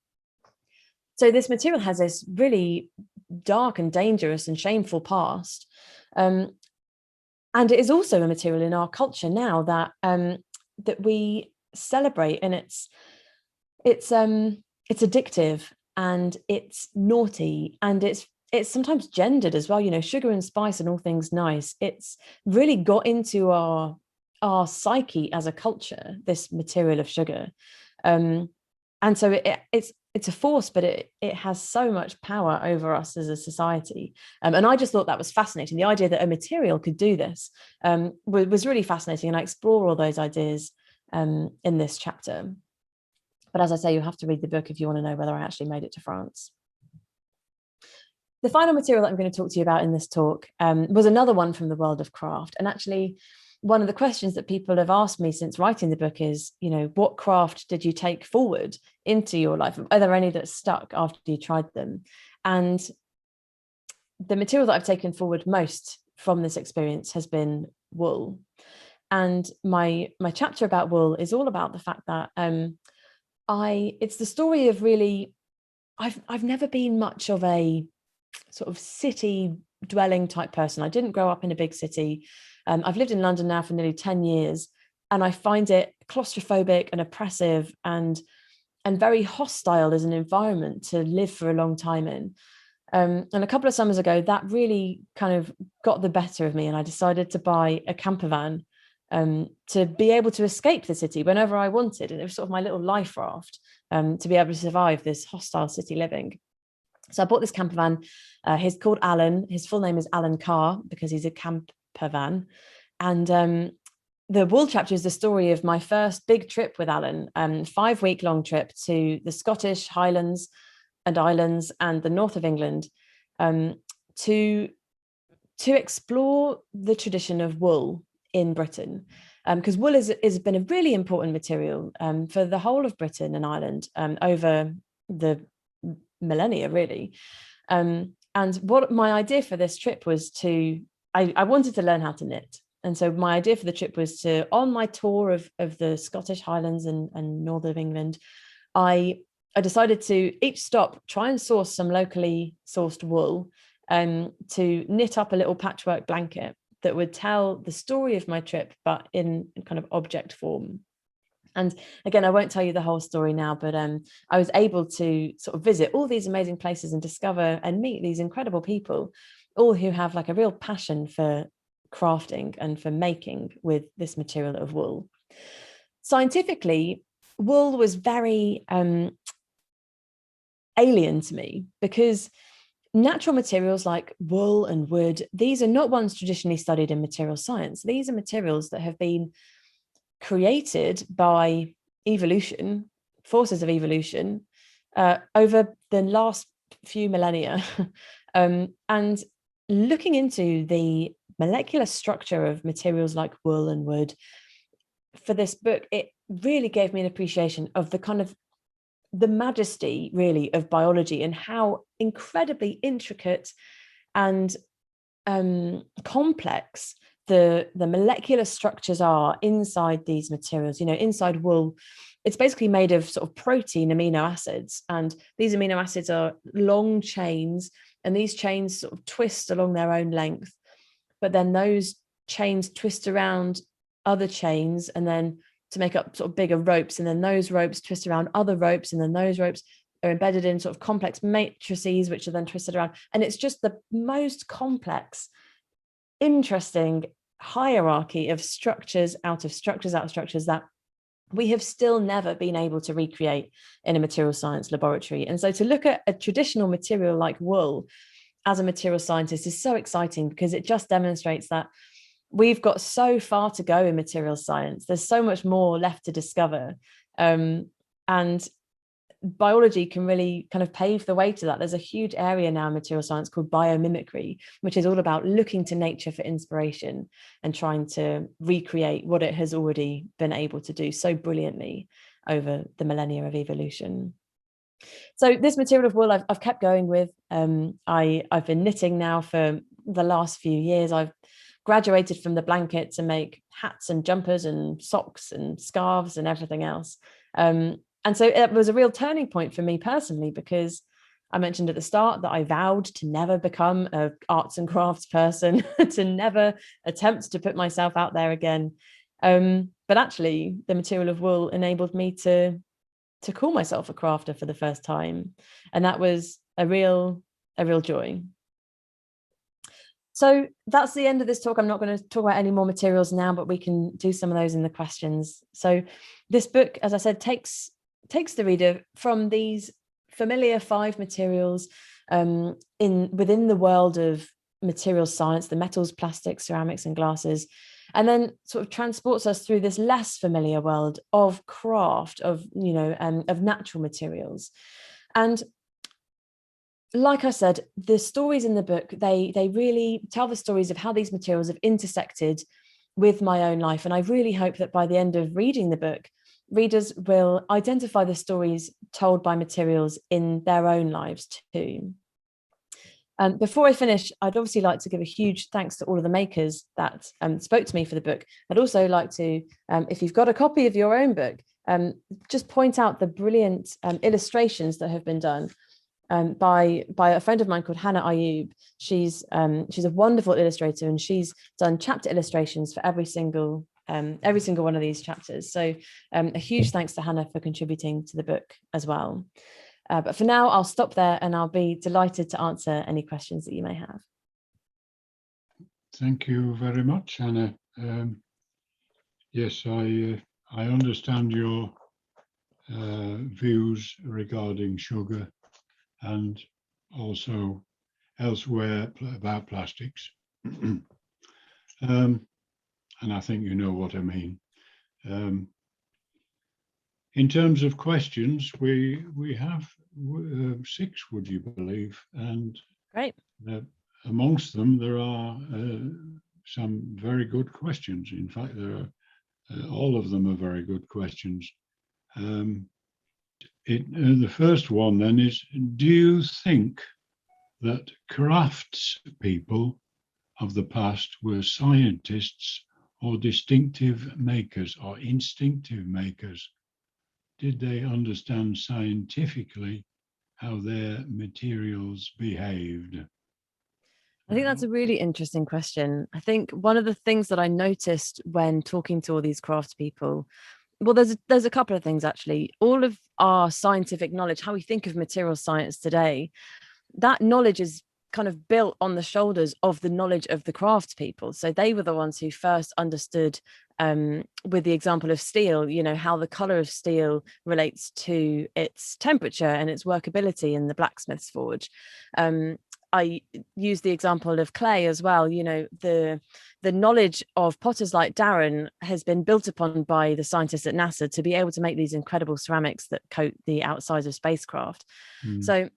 So this material has this really dark and dangerous and shameful past, and it is also a material in our culture now that that we celebrate, and it's addictive, and it's naughty, and it's sometimes gendered as well. You know, sugar and spice and all things nice, it's really got into our psyche as a culture, this material of sugar, and so it's a force, but it has so much power over us as a society. And I just thought that was fascinating. The idea that a material could do this was really fascinating, and I explore all those ideas in this chapter. But as I say, you have to read the book if you want to know whether I actually made it to France. The final material that I'm going to talk to you about in this talk was another one from the world of craft. And actually, one of the questions that people have asked me since writing the book is, you know, what craft did you take forward into your life? Are there any that stuck after you tried them? And the material that I've taken forward most from this experience has been wool. And my chapter about wool is all about the fact that it's the story of really, I've never been much of a sort of city dwelling type person. I didn't grow up in a big city. I've lived in London now for nearly 10 years, and I find it claustrophobic and oppressive and very hostile as an environment to live for a long time in. And a couple of summers ago, that really kind of got the better of me, and I decided to buy a camper van to be able to escape the city whenever I wanted. And it was sort of my little life raft to be able to survive this hostile city living. So I bought this camper van. He's called Alan. His full name is Alan Carr because he's a camper van. And the wool chapter is the story of my first big trip with Alan, 5-week-long trip to the Scottish Highlands and Islands and the north of England to explore the tradition of wool in Britain, because wool has been a really important material for the whole of Britain and Ireland over the millennia, really. And what my idea for this trip was I wanted to learn how to knit. And so my idea for the trip was to, on my tour of the Scottish Highlands and north of England, I decided to each stop try and source some locally sourced wool to knit up a little patchwork blanket that would tell the story of my trip, but in kind of object form. And again, I won't tell you the whole story now, but I was able to sort of visit all these amazing places and discover and meet these incredible people, all who have like a real passion for crafting and for making with this material of wool. Scientifically, wool was very alien to me, because natural materials like wool and wood, these are not ones traditionally studied in material science. These are materials that have been created by evolution, forces of evolution, over the last few millennia. And looking into the molecular structure of materials like wool and wood, for this book, it really gave me an appreciation of the kind of the majesty really of biology and how incredibly intricate and complex the molecular structures are inside these materials. Inside wool, it's basically made of sort of protein amino acids, and these amino acids are long chains, and these chains sort of twist along their own length, but then those chains twist around other chains and then to make up sort of bigger ropes, and then those ropes twist around other ropes, and then those ropes are embedded in sort of complex matrices which are then twisted around, and it's just the most complex, interesting hierarchy of structures out of structures out of structures that we have still never been able to recreate in a material science laboratory. And so to look at a traditional material like wool as a material scientist is so exciting, because it just demonstrates that we've got so far to go in material science. There's so much more left to discover. And biology can really kind of pave the way to that. There's a huge area now in material science called biomimicry, which is all about looking to nature for inspiration and trying to recreate what it has already been able to do so brilliantly over the millennia of evolution. So this material of wool I've kept going with. I've been knitting now for the last few years. I've graduated from the blanket to make hats and jumpers and socks and scarves and everything else. And so it was a real turning point for me personally, because I mentioned at the start that I vowed to never become an arts and crafts person, to never attempt to put myself out there again. But actually, the material of wool enabled me to call myself a crafter for the first time. And that was a real joy. So that's the end of this talk. I'm not going to talk about any more materials now, but we can do some of those in the questions. So this book, as I said, takes the reader from these familiar 5 materials within the world of material science, the metals, plastics, ceramics, and glasses, and then sort of transports us through this less familiar world of craft, of natural materials. And like I said, the stories in the book, they really tell the stories of how these materials have intersected with my own life. And I really hope that by the end of reading the book, readers will identify the stories told by materials in their own lives too. Before I finish, I'd obviously like to give a huge thanks to all of the makers that spoke to me for the book. I'd also like to, if you've got a copy of your own book, just point out the brilliant illustrations that have been done by a friend of mine called Hannah Ayub. She's a wonderful illustrator, and she's done chapter illustrations for every single one of these chapters. So a huge thanks to Hannah for contributing to the book as well. But for now, I'll stop there, and I'll be delighted to answer any questions that you may have. Thank you very much, Anna. Yes, I understand your views regarding sugar, and also elsewhere about plastics. And I think you know what I mean. In terms of questions, we have 6, would you believe? And great. Amongst them, there are some very good questions. In fact, there are all of them are very good questions. The first one then is, do you think that crafts people of the past were scientists or distinctive makers or instinctive makers? Did they understand scientifically how their materials behaved? I think that's a really interesting question. I think one of the things that I noticed when talking to all these crafts people, well, there's a couple of things actually. All of our scientific knowledge, how we think of material science today, that knowledge is kind of built on the shoulders of the knowledge of the crafts people. So they were the ones who first understood, with the example of steel, how the color of steel relates to its temperature and its workability in the blacksmith's forge. I use the example of clay as well. The knowledge of potters like Darren has been built upon by the scientists at NASA to be able to make these incredible ceramics that coat the outsides of spacecraft. So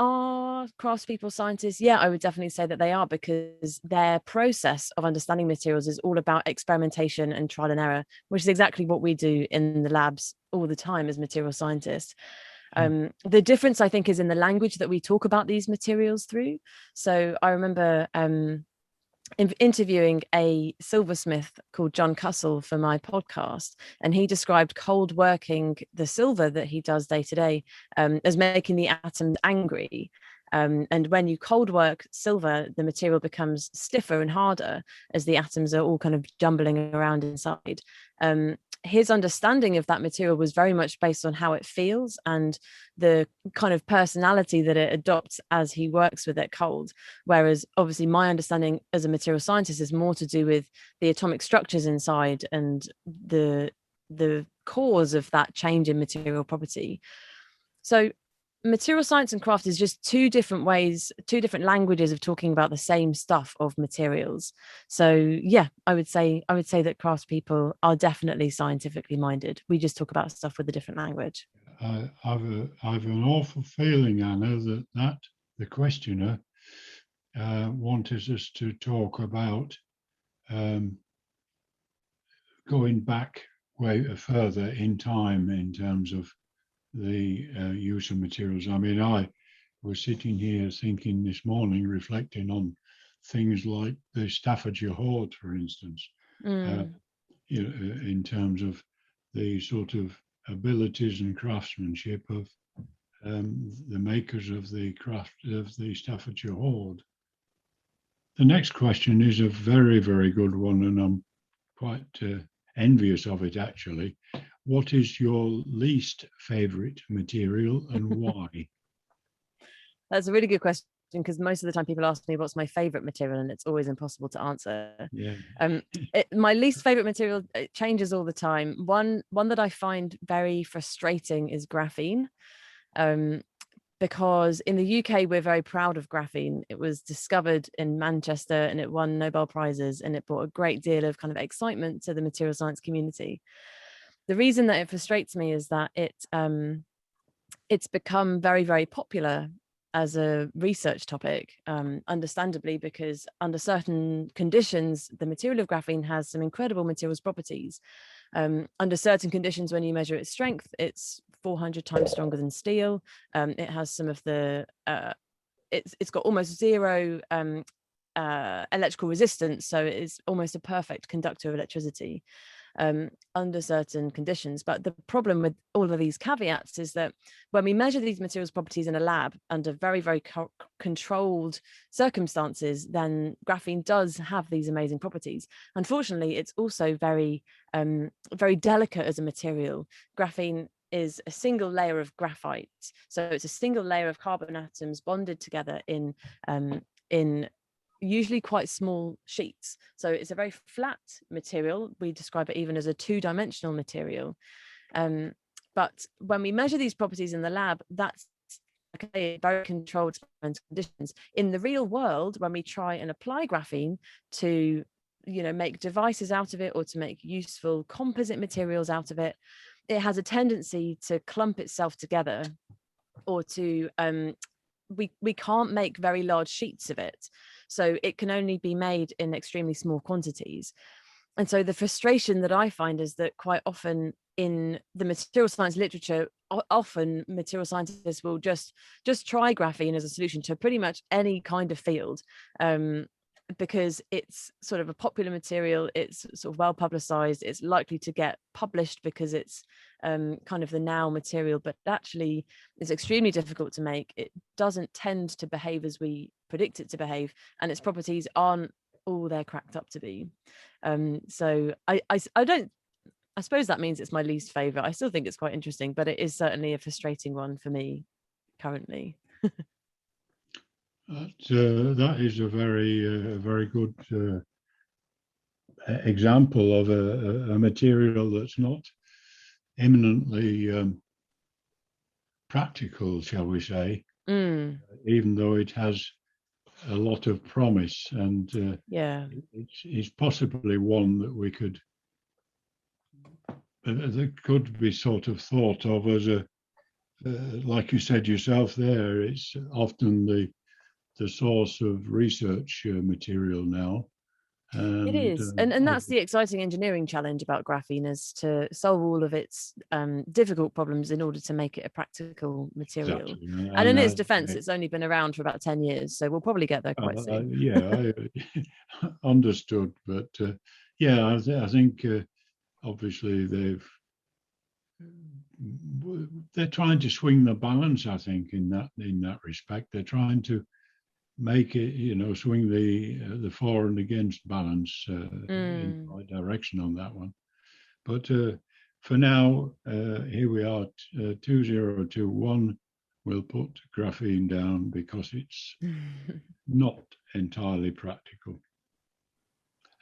Are craftspeople scientists? Yeah, I would definitely say that they are, because their process of understanding materials is all about experimentation and trial and error, which is exactly what we do in the labs all the time as material scientists. The difference, I think, is in the language that we talk about these materials through. So I remember interviewing a silversmith called John Hart for my podcast, and he described cold working the silver that he does day to day as making the atoms angry. And when you cold work silver, the material becomes stiffer and harder as the atoms are all kind of jumbling around inside. His understanding of that material was very much based on how it feels and the kind of personality that it adopts as he works with it cold. Whereas obviously my understanding as a material scientist is more to do with the atomic structures inside and the cause of that change in material property. So material science and craft is just two different ways, two different languages of talking about the same stuff of materials. So yeah, I would say that craftspeople are definitely scientifically minded. We just talk about stuff with a different language. I've an awful feeling, Anna, that the questioner wanted us to talk about going back way further in time in terms of the use of materials. I mean, I was sitting here thinking this morning, reflecting on things like the Staffordshire hoard, for instance, in terms of the sort of abilities and craftsmanship of the makers of the Staffordshire hoard. The next question is a very, very good one, and I'm quite envious of it, actually. What is your least favorite material and why? That's a really good question, because most of the time people ask me what's my favorite material, and it's always impossible to answer. Yeah. My least favorite material, it changes all the time. One that I find very frustrating is graphene. Because in the UK, we're very proud of graphene. It was discovered in Manchester and it won Nobel Prizes, and it brought a great deal of kind of excitement to the material science community. The reason that it frustrates me is that it's become very, very popular as a research topic, understandably, because under certain conditions, the material of graphene has some incredible materials properties. Under certain conditions, when you measure its strength, it's 400 times stronger than steel. It has some of the, it's got almost zero electrical resistance, so it is almost a perfect conductor of electricity under certain conditions. But the problem with all of these caveats is that when we measure these materials properties in a lab under very, very controlled circumstances, then graphene does have these amazing properties. Unfortunately, it's also very, very delicate as a material. Graphene is a single layer of graphite. So it's a single layer of carbon atoms bonded together in usually quite small sheets. So it's a very flat material. We describe it even as a two-dimensional material. But when we measure these properties in the lab, that's very controlled conditions. In the real world, when we try and apply graphene to, make devices out of it or to make useful composite materials out of it, it has a tendency to clump itself together, or to we can't make very large sheets of it. So it can only be made in extremely small quantities. And so the frustration that I find is that quite often in the material science literature, often material scientists will just try graphene as a solution to pretty much any kind of field, because it's sort of a popular material, it's sort of well publicized, it's likely to get published because it's kind of the now material, but actually it's extremely difficult to make. It doesn't tend to behave as we predict it to behave, and its properties aren't all they're cracked up to be. So I suppose that means it's my least favorite. I still think it's quite interesting, but it is certainly a frustrating one for me currently. That is a very good example of a material that's not eminently practical, shall we say, even though it has a lot of promise, and it's possibly one that we could that could be sort of thought of as like you said yourself there, it's often the source of research material now. It And is. And that's the exciting engineering challenge about graphene, is to solve all of its difficult problems in order to make it a practical material. exactly. And in its defense, it's only been around for about 10 years. So we'll probably get there quite soon. Yeah, I understood. But yeah, I think obviously they're trying to swing the balance, I think, in that respect. They're trying to make it, swing the for and against balance in the right direction on that one. But for now, here we are, 2021. We'll put graphene down because it's not entirely practical.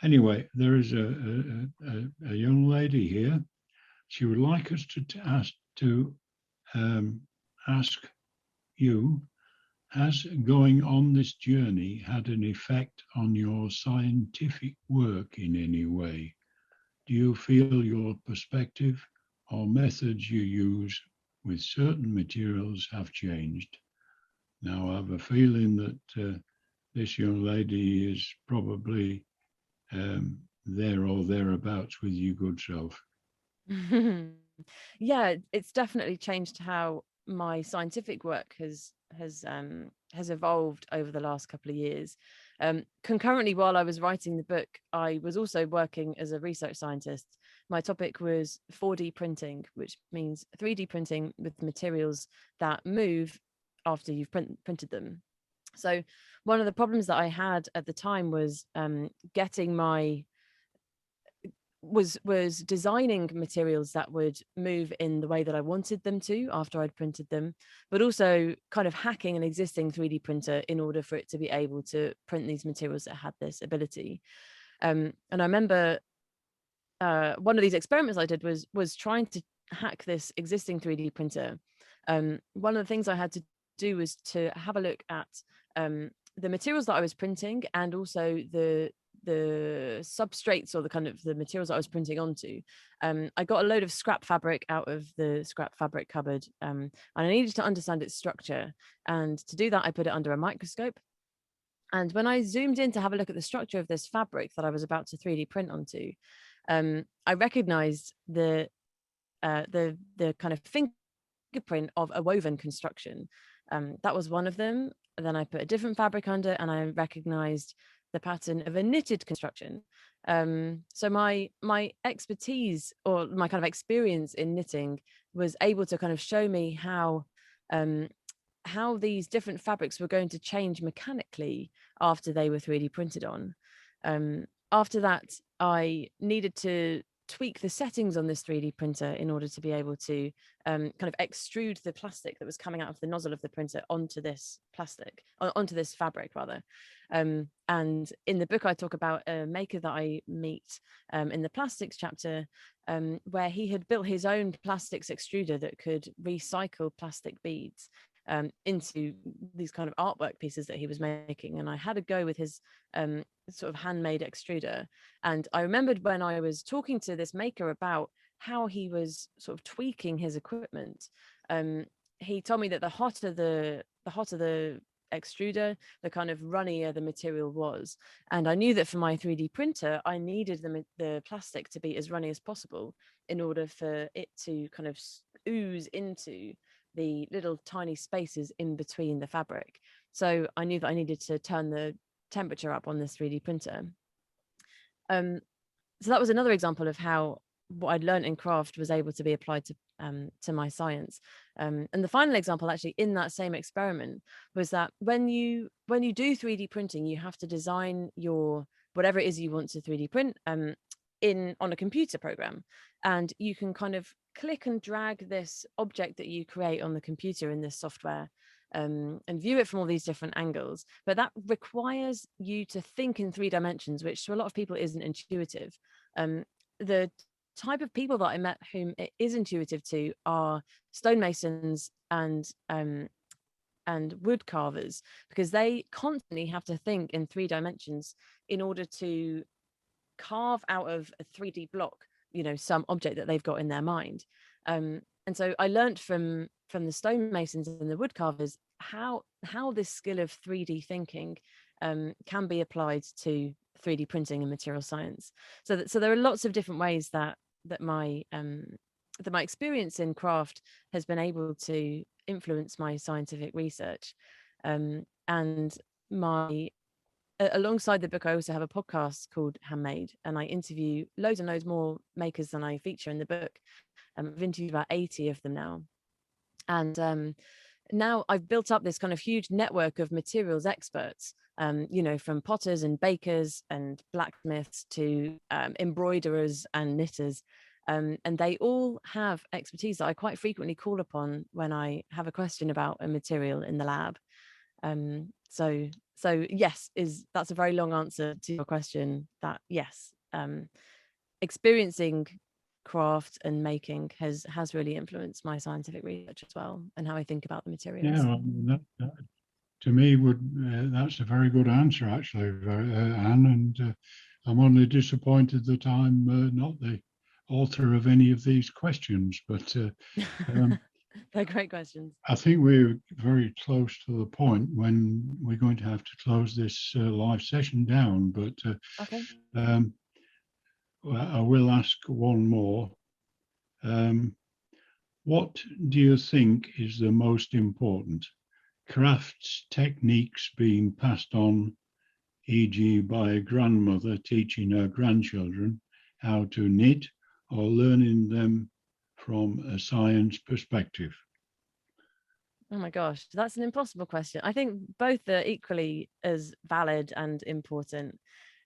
Anyway, there is a young lady here. She would like us to ask you, has going on this journey had an effect on your scientific work in any way? Do you feel your perspective or methods you use with certain materials have changed? Now, I have a feeling that this young lady is probably there or thereabouts with you good self. Yeah, it's definitely changed how my scientific work has evolved over the last couple of years. Concurrently, while I was writing the book, I was also working as a research scientist. My topic was 4D printing, which means 3D printing with materials that move after you've printed them. So one of the problems that I had at the time was getting my was designing materials that would move in the way that I wanted them to after I'd printed them, but also kind of hacking an existing 3D printer in order for it to be able to print these materials that had this ability. And I remember one of these experiments I did was trying to hack this existing 3D printer. One of the things I had to do was to have a look at the materials that I was printing, and also the substrates, or the kind of the materials that I was printing onto. I got a load of scrap fabric out of the scrap fabric cupboard, and I needed to understand its structure. And to do that, I put it under a microscope. And when I zoomed in to have a look at the structure of this fabric that I was about to 3D print onto, I recognized the kind of fingerprint of a woven construction. That was one of them. And then I put a different fabric under, and I recognized the pattern of a knitted construction. So my expertise, or my kind of experience in knitting, was able to kind of show me how these different fabrics were going to change mechanically after they were 3D printed on. After that, I needed to tweak the settings on this 3D printer in order to be able to kind of extrude the plastic that was coming out of the nozzle of the printer onto this fabric rather. And in the book, I talk about a maker that I meet in the plastics chapter, where he had built his own plastics extruder that could recycle plastic beads into these kind of artwork pieces that he was making. And I had a go with his sort of handmade extruder. And I remembered when I was talking to this maker about how he was sort of tweaking his equipment, he told me that the hotter the extruder, the kind of runnier the material was. And I knew that for my 3D printer, I needed the plastic to be as runny as possible in order for it to kind of ooze into the little tiny spaces in between the fabric. So I knew that I needed to turn the temperature up on this 3D printer. So that was another example of how what I'd learned in craft was able to be applied to my science. And the final example, actually, in that same experiment, was that when you do 3D printing, you have to design your whatever it is you want to 3D print on a computer program, and you can kind of click and drag this object that you create on the computer in this software, and view it from all these different angles. But that requires you to think in 3 dimensions, which to a lot of people isn't intuitive. The type of people that I met whom it is intuitive to are stonemasons and wood carvers, because they constantly have to think in 3 dimensions in order to carve out of a 3D block, some object that they've got in their mind. And so I learned from the stonemasons and the wood carvers how this skill of 3D thinking can be applied to 3D printing and material science. So there are lots of different ways that my experience in craft has been able to influence my scientific research. And alongside the book, I also have a podcast called Handmade, and I interview loads and loads more makers than I feature in the book. I've interviewed about 80 of them now. And now I've built up this kind of huge network of materials experts, from potters and bakers and blacksmiths to embroiderers and knitters. And they all have expertise that I quite frequently call upon when I have a question about a material in the lab. So yes, that's a very long answer to your question. That yes, experiencing craft and making has really influenced my scientific research as well, and how I think about the materials. Yeah, that to me that's a very good answer, actually, Anne. And I'm only disappointed that I'm not the author of any of these questions, but they're great questions. I think we're very close to the point when we're going to have to close this live session down. But okay. I will ask one more. What do you think is the most important? Crafts techniques being passed on, e.g. by a grandmother teaching her grandchildren how to knit, or learning them from a science perspective? Oh my gosh, that's an impossible question. I think both are equally as valid and important.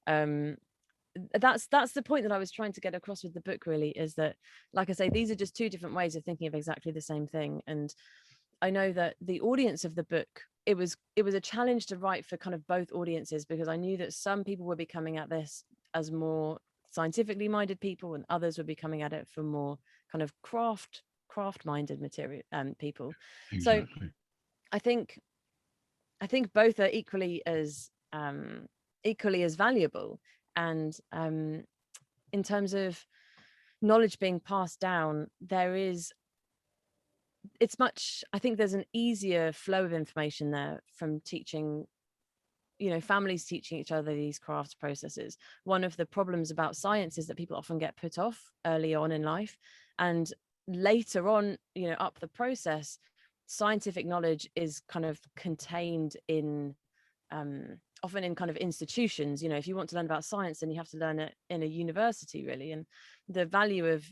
That's the point that I was trying to get across with the book, really, is that, like I say, these are just two different ways of thinking of exactly the same thing. And I know that the audience of the book, it was a challenge to write for kind of both audiences, because I knew that some people would be coming at this as more scientifically minded people, and others would be coming at it for more kind of craft minded material people. Exactly. So I think both are equally as valuable. And in terms of knowledge being passed down, I think there's an easier flow of information there from teaching, families teaching each other these crafts processes. One of the problems about science is that people often get put off early on in life, and later on, up the process, scientific knowledge is kind of contained in often in kind of institutions. If you want to learn about science, then you have to learn it in a university, really. And the value of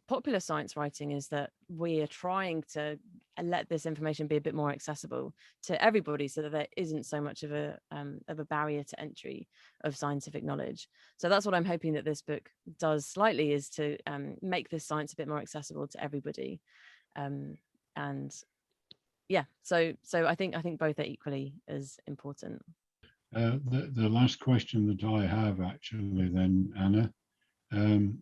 popular science writing is that we are trying to let this information be a bit more accessible to everybody, so that there isn't so much of a barrier to entry of scientific knowledge. So that's what I'm hoping that this book does slightly, is to make this science a bit more accessible to everybody. And yeah, so I think both are equally as important. The last question that I have, actually, then, Anna, and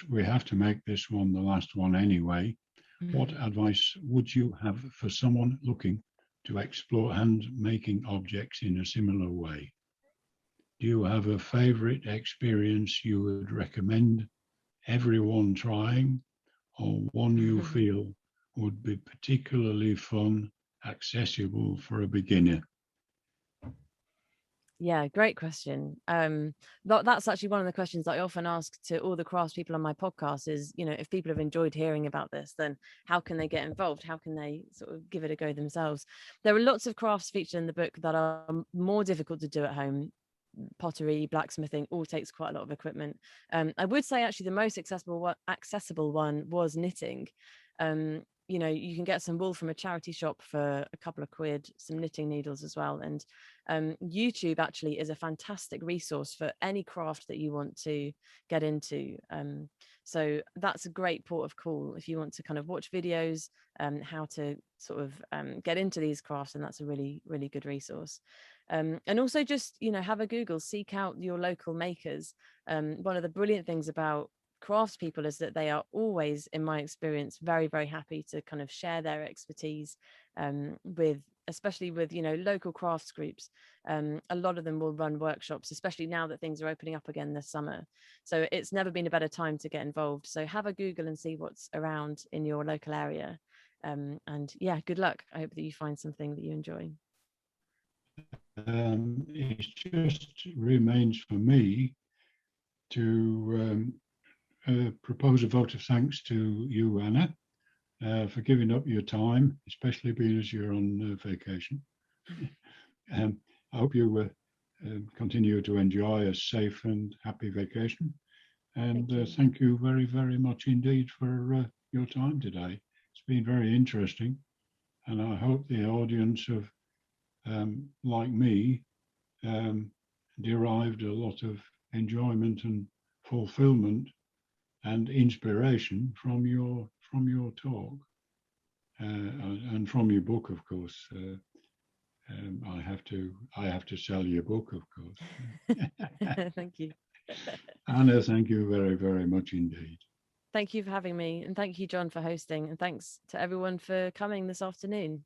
we have to make this one the last one anyway. Mm-hmm. What advice would you have for someone looking to explore hand making objects in a similar way? Do you have a favorite experience you would recommend everyone trying, or one you feel would be particularly fun, accessible for a beginner? Yeah, great question. That's actually one of the questions that I often ask to all the crafts people on my podcast is, if people have enjoyed hearing about this, then how can they get involved? How can they sort of give it a go themselves? There are lots of crafts featured in the book that are more difficult to do at home. Pottery, blacksmithing, all takes quite a lot of equipment. I would say actually the most accessible one was knitting. You can get some wool from a charity shop for a couple of quid, some knitting needles as well. And YouTube actually is a fantastic resource for any craft that you want to get into. So that's a great port of call if you want to kind of watch videos, how to sort of get into these crafts, and that's a really, really good resource. And also just, have a Google, seek out your local makers. One of the brilliant things about craftspeople is that they are always, in my experience, very, very happy to kind of share their expertise with especially with, local crafts groups. A lot of them will run workshops, especially now that things are opening up again this summer. So it's never been a better time to get involved. So have a Google and see what's around in your local area. And yeah, good luck. I hope that you find something that you enjoy. It just remains for me to propose a vote of thanks to you, Anna, for giving up your time, especially being as you're on vacation. I hope you continue to enjoy a safe and happy vacation. And thank you very, very much indeed for your time today. It's been very interesting. And I hope the audience have, like me, derived a lot of enjoyment and fulfillment and inspiration from your talk and from your book, of course. I have to sell your book, of course. Thank you. Anna, thank you very, very much indeed. Thank you for having me, and thank you, John, for hosting, and thanks to everyone for coming this afternoon.